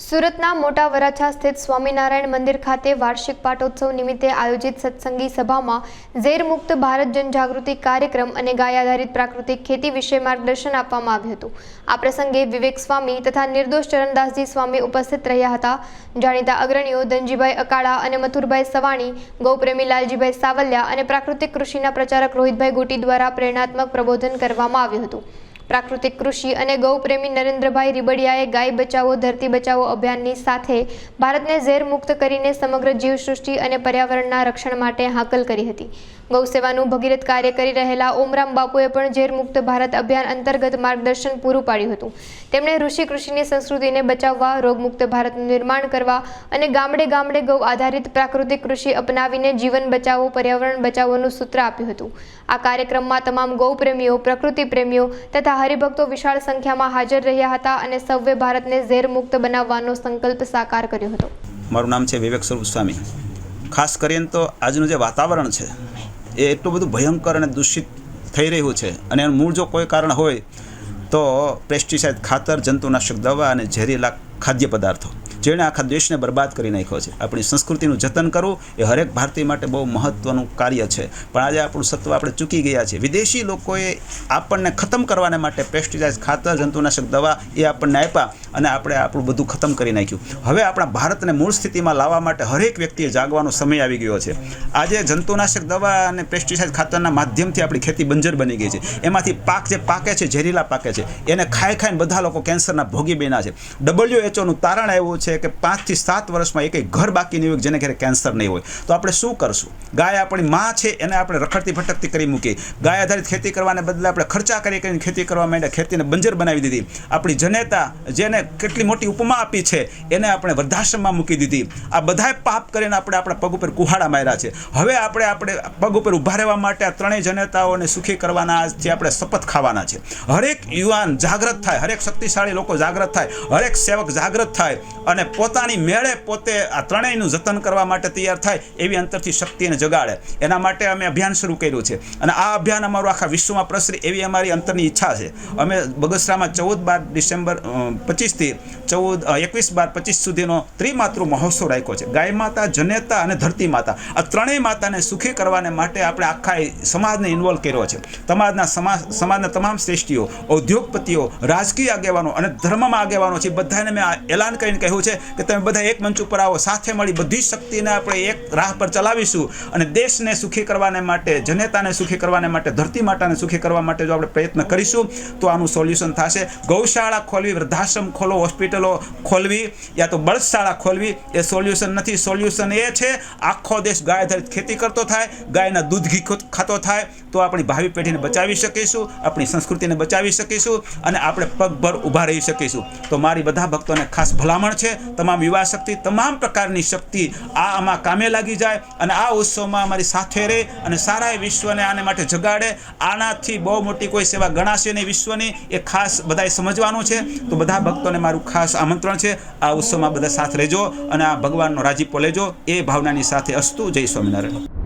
સુરતના મોટા વરાછા સ્થિત સ્વામિનારાયણ મંદિર ખાતે વાર્ષિક પાટોત્સવ નિમિત્તે આયોજિત સત્સંગી સભામાં ઝેરમુક્ત ભારત જનજાગૃતિ કાર્યક્રમ અને ગાય આધારિત પ્રાકૃતિક ખેતી વિશે માર્ગદર્શન આપવામાં આવ્યું હતું। આ પ્રસંગે વિવેક સ્વામી તથા નિર્દોષ ચરણદાસજી સ્વામી ઉપસ્થિત રહ્યા હતા। જાણીતા અગ્રણીઓ ધનજીભાઈ અકાળા અને મથુરભાઈ સવાણી, ગૌપ્રેમી લાલજીભાઈ સાવલિયા અને પ્રાકૃતિક કૃષિના પ્રચારક રોહિતભાઈ ગોટી દ્વારા પ્રેરણાત્મક પ્રબોધન કરવામાં આવ્યું હતું। प्राकृतिक कृषि और गौ प्रेमी नरेन्द्रभाई રીબડિયાએ गाय बचाओ धरती बचाओ अभियान साथे भारत ने झेर मुक्त करीने समग्र जीव सृष्टि और पर्यावरणना रक्षण माटे हाकल करी हती। गौ सेवानुं भगीरथ कार्य करी रहेला ओमराम बापुए पण झेर मुक्त भारत अभियान अंतर्गत मार्गदर्शन पूरुं पाड्युं हतुं। તેમણે ઋષિ કૃષિની સંસ્કૃતિને બચાવવા, રોગમુક્ત ભારતનું નિર્માણ કરવા અને ગામડે ગામડે ગૌ આધારિત પ્રાકૃતિક કૃષિ અપનાવીને જીવન બચાવો, પર્યાવરણ બચાવોનું સૂત્ર આપ્યું હતું। આ કાર્યક્રમમાં તમામ ગૌ પ્રેમીઓ, પ્રકૃતિ પ્રેમીઓ તથા હરિભક્તો વિશાળ સંખ્યામાં હાજર રહ્યા હતા અને સૌએ ભારતને ઝેર મુક્ત બનાવવાનો સંકલ્પ સાકાર કર્યો હતો। મારું નામ છે વિવેક સ્વરૂપ સ્વામી। ખાસ કરીને તો આજનું જે વાતાવરણ છે એ એટલું બધું ભયંકર અને દૂષિત થઈ રહ્યું છે અને એનું મૂળ જો કોઈ કારણ હોય તો પેસ્ટિસાઇડ ખાતર, જંતુનાશક દવા અને ઝેરીલા ખાદ્ય પદાર્થો જેણે આખા દેશને બરબાદ કરી નાખ્યો છે। આપણી સંસ્કૃતિનું જતન કરવું એ હરેક ભારતીય માટે બહુ મહત્ત્વનું કાર્ય છે, પણ આજે આપણું સત્વ આપણે ચૂકી ગયા છે। વિદેશી લોકોએ આપણને ખતમ કરવાને માટે પેસ્ટિસાઇડ ખાતર, જંતુનાશક દવા એ આપણને આપ્યા અને આપણે આપણું બધું ખતમ કરી નાખ્યું। હવે આપણા ભારતને મૂળ સ્થિતિમાં લાવવા માટે હરેક વ્યક્તિએ જાગવાનો સમય આવી ગયો છે। આજે જંતુનાશક દવા અને પેસ્ટિસાઇડ ખાતરના માધ્યમથી આપણી ખેતી બંજર બની ગઈ છે। એમાંથી પાક જે પાકે છે, ઝેરીલા પાકે છે, એને ખાઈને બધા લોકો કેન્સરના ભોગી બન્યા છે। WHO નું તારણ આવ્યું છે કે 5 થી 7 વર્ષમાં એક ઘર બાકી નહીં હોય જેને ઘરે કેન્સર નહીં હોય। તો આપણે શું કરશું? ગાય આપણી માં છે, એને આપણે રખડતી ભટકતી કરી મૂકી। ગાય આધારિત ખેતી કરવાને બદલે આપણે ખર્ચા કરીને ખેતી કરવા માંડ્યા, ખેતીને બંજર બનાવી દીધી। આપણી જનેતા જેને કેટલી મોટી ઉપમા આપી છે એને આપણે વૃદ્ધાશ્રમમાં મૂકી દીધી। આ બધાય પાપ કરીને આપણે આપણા પગ ઉપર કુહાડા માર્યા છે। હવે આપણે પગ ઉપર ઊભા રહેવા માટે આ ત્રણેય જનેતાઓને સુખી કરવાના આજથી આપણે શપથ ખાવાના છે। હરેક યુવાન જાગૃત થાય, હરેક શક્તિશાળી લોકો જાગૃત થાય, હરેક સેવક જાગૃત થાય અને પોતાની મેળે પોતે આ ત્રણેયનું જતન કરવા માટે તૈયાર થાય એવી અંતરથી શક્તિને જગાડે। એના માટે અમે અભિયાન શરૂ કર્યું છે અને આ અભિયાન અમારું આખા વિશ્વમાં પ્રસરે એવી અમારી અંતરની ઈચ્છા છે। અમે બગસરામાં 14-12 ડિસેમ્બર 25 થી 21-12-25 સુધીનો ત્રિમાતૃ મહોત્સવ રાખ્યો છે। ગાય માતા, જનેતા અને ધરતી માતા આ ત્રણેય માતાને સુખી કરવાને માટે આપણે આખા સમાજને ઇન્વોલ્વ કર્યો છે। સમાજના તમામ શ્રેષ્ઠીઓ, ઉદ્યોગપતિઓ, રાજકીય આગેવાનો અને ધર્મમાં આગેવાનો છે, બધાને મેં એલાન કરીને કહ્યું છે કે તમે બધા એક મંચ ઉપર આવો, સાથે મળી બધી શક્તિને આપણે એક રાહ પર ચલાવીશું અને દેશને સુખી કરવાને માટે, જનેતાને સુખી કરવાને માટે, ધરતી માતાને સુખી કરવા માટે જો આપણે પ્રયત્ન કરીશું તો આનું સોલ્યુશન થશે। ગૌશાળા ખોલવી, વૃદ્ધાશ્રમ ખોલો, હોસ્પિટલો ખોલવી યા તો બળદશાળા ખોલવી એ સોલ્યુશન નથી। સોલ્યુશન એ છે આખો દેશ ગાય આધારિત ખેતી કરતો થાય, ગાયના દૂધ ઘી ખાતો થાય તો આપણી ભાવિ પેઢીને બચાવી શકીશું, આપણી સંસ્કૃતિને બચાવી શકીશું અને આપણે પગભર ઊભા રહી શકીશું। તો મારી બધા ભક્તોને ખાસ ભલામણ છે, તમામ યુવા શક્તિ, તમામ પ્રકારની શક્તિ આમાં કામે લાગી જાય અને આ ઉત્સવમાં અમારી સાથે રહે અને સારા વિશ્વને આને માટે જગાડે। આનાથી બહુ મોટી કોઈ સેવા ગણાશે નહીં વિશ્વની, એ ખાસ બધાએ સમજવાનું છે। તો બધા ભક્તોને મારું ખાસ આમંત્રણ છે, આ ઉત્સવમાં બધા સાથ રહેજો અને આ ભગવાનનો રાજીપો લેજો એ ભાવનાની સાથે અસ્તુ। જય સ્વામિનારાયણ।